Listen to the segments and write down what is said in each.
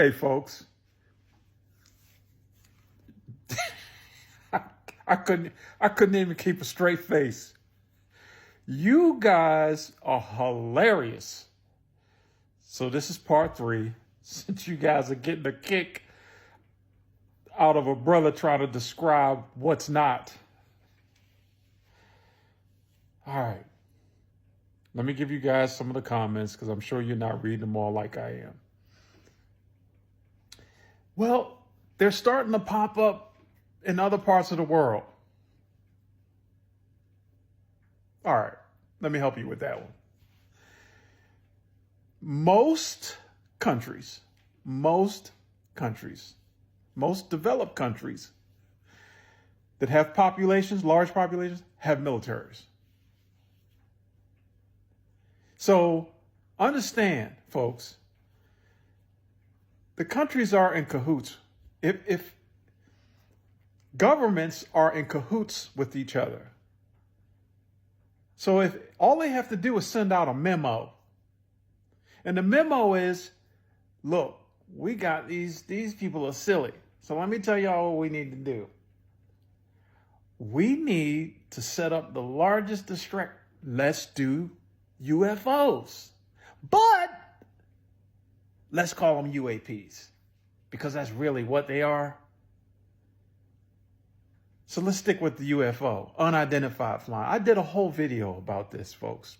Hey, folks, I couldn't even keep a straight face. You guys are hilarious. So this is part 3. Since you guys are getting a kick out of a brother trying to describe what's not. All right. Let me give you guys some of the comments because I'm sure you're not reading them all like I am. Well, they're starting to pop up in other parts of the world. All right, let me help you with that one. Most countries, most developed countries that have populations, large populations, have militaries. So understand, folks, the countries are in cahoots. If governments are in cahoots with each other. So if all they have to do is send out a memo, and the memo is, look, we got these people are silly. So let me tell y'all what we need to do. We need to set up the largest distract. Let's do UFOs. But let's call them UAPs because that's really what they are. So let's stick with the UFO, unidentified flying. I did a whole video about this, folks.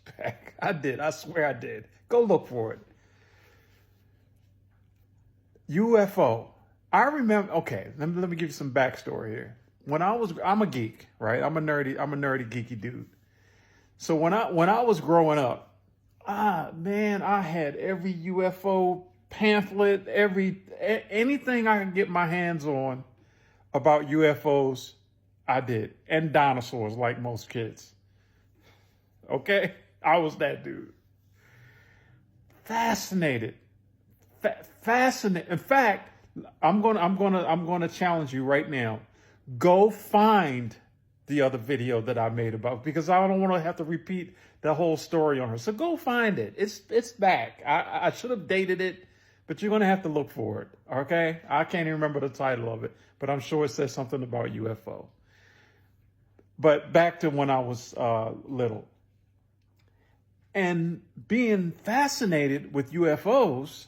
I did. I swear I did. Go look for it. UFO. I remember. Okay, let me give you some backstory here. I'm a geek, right? I'm a nerdy, geeky dude. So when I was growing up, man, I had every UFO pamphlet, anything I could get my hands on about UFOs. I did. And dinosaurs, like most kids. Okay? I was that dude. Fascinated. Fascinated. In fact, I'm gonna challenge you right now. Go find the other video that I made about, because I don't want to have to repeat the whole story on her. So go find it. It's back. I should have dated it, but you're gonna have to look for it. Okay? I can't even remember the title of it, but I'm sure it says something about UFO. But back to when I was little. And being fascinated with UFOs,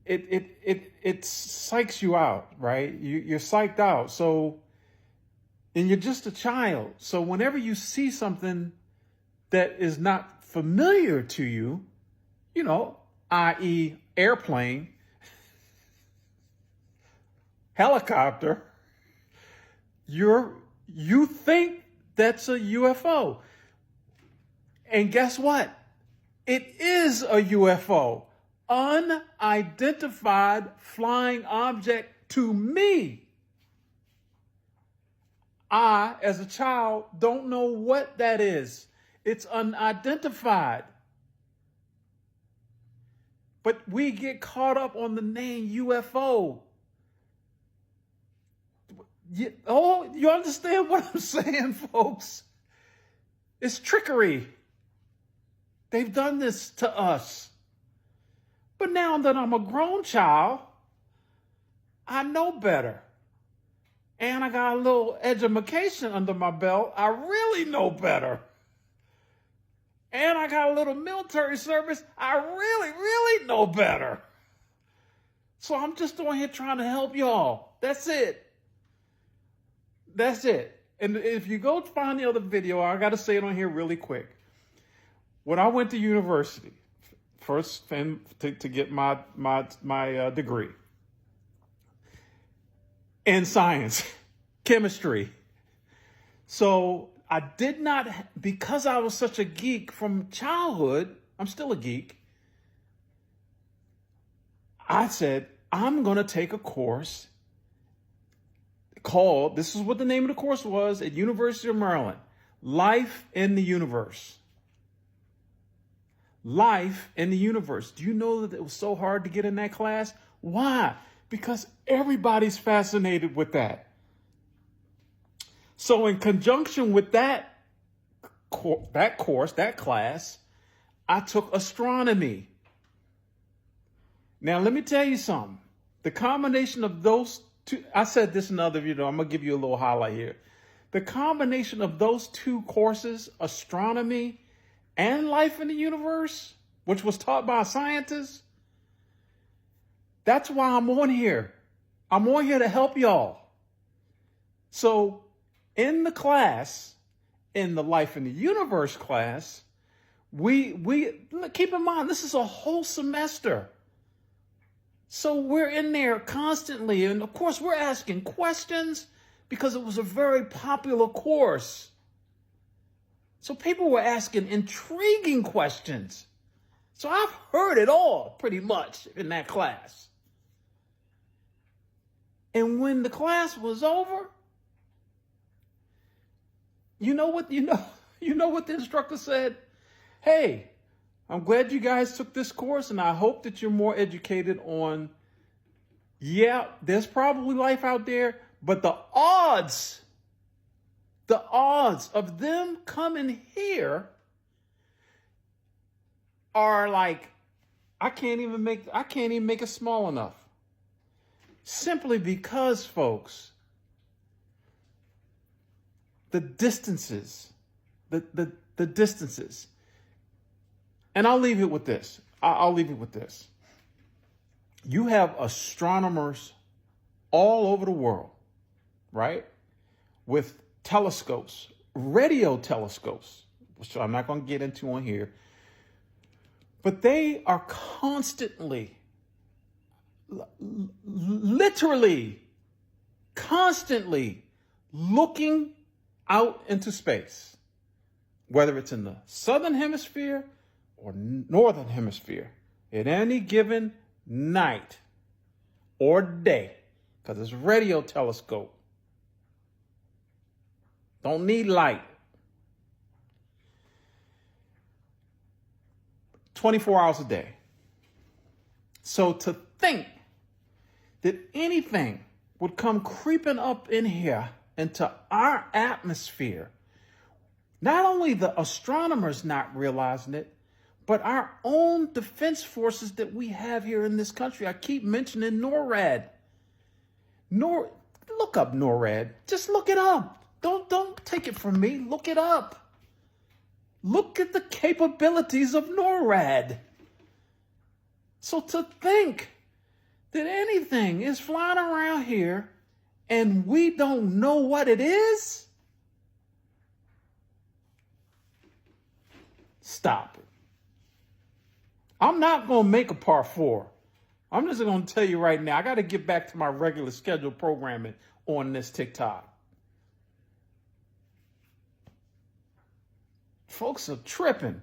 it psychs you out, right? You're psyched out. So, and you're just a child. So whenever you see something that is not familiar to you, i.e. airplane, helicopter, you think that's a UFO. And guess what? It is a UFO. Unidentified flying object to me. I, as a child, don't know what that is. It's unidentified. But we get caught up on the name UFO. You understand what I'm saying, folks? It's trickery. They've done this to us. But now that I'm a grown child, I know better. And I got a little education under my belt. I really know better. And I got a little military service. I really, really know better. So I'm just on here trying to help y'all. That's it. That's it. And if you go find the other video, I got to say it on here really quick. When I went to university, first thing to get my degree in science, chemistry. So I did not, because I was such a geek from childhood, I'm still a geek. I said, I'm going to take a course called, this is what the name of the course was at University of Maryland, Life in the Universe. Life in the Universe. Do you know that it was so hard to get in that class? Why? Because everybody's fascinated with that. So in conjunction with that course, that class, I took astronomy. Now, let me tell you something. The combination of those two, I said this in another video, I'm going to give you a little highlight here. The combination of those two courses, astronomy and life in the universe, which was taught by a scientist, that's why I'm on here. I'm on here to help y'all. So in the class, in the life in the universe class, we keep in mind, this is a whole semester. So we're in there constantly. And of course, we're asking questions because it was a very popular course. So people were asking intriguing questions. So I've heard it all pretty much in that class. And when the class was over, you know what the instructor said? Hey, I'm glad you guys took this course, and I hope that you're more educated on, yeah, there's probably life out there, but the odds of them coming here are like, I can't even make it small enough. Simply because, folks, the distances. And I'll leave it with this. You have astronomers all over the world, right? With telescopes, radio telescopes, which I'm not going to get into on here. But they are constantly, literally, constantly looking out into space, whether it's in the southern hemisphere or northern hemisphere, at any given night or day, because it's radio telescope. Don't need light. 24 hours a day. So to think that anything would come creeping up in here into our atmosphere, not only the astronomers not realizing it, but our own defense forces that we have here in this country. I keep mentioning NORAD. Look up NORAD. Just look it up. Don't take it from me. Look it up. Look at the capabilities of NORAD. So to think that anything is flying around here and we don't know what it is, stop it. I'm not going to make a part 4. I'm just going to tell you right now, I got to get back to my regular scheduled programming on this TikTok. Folks are tripping.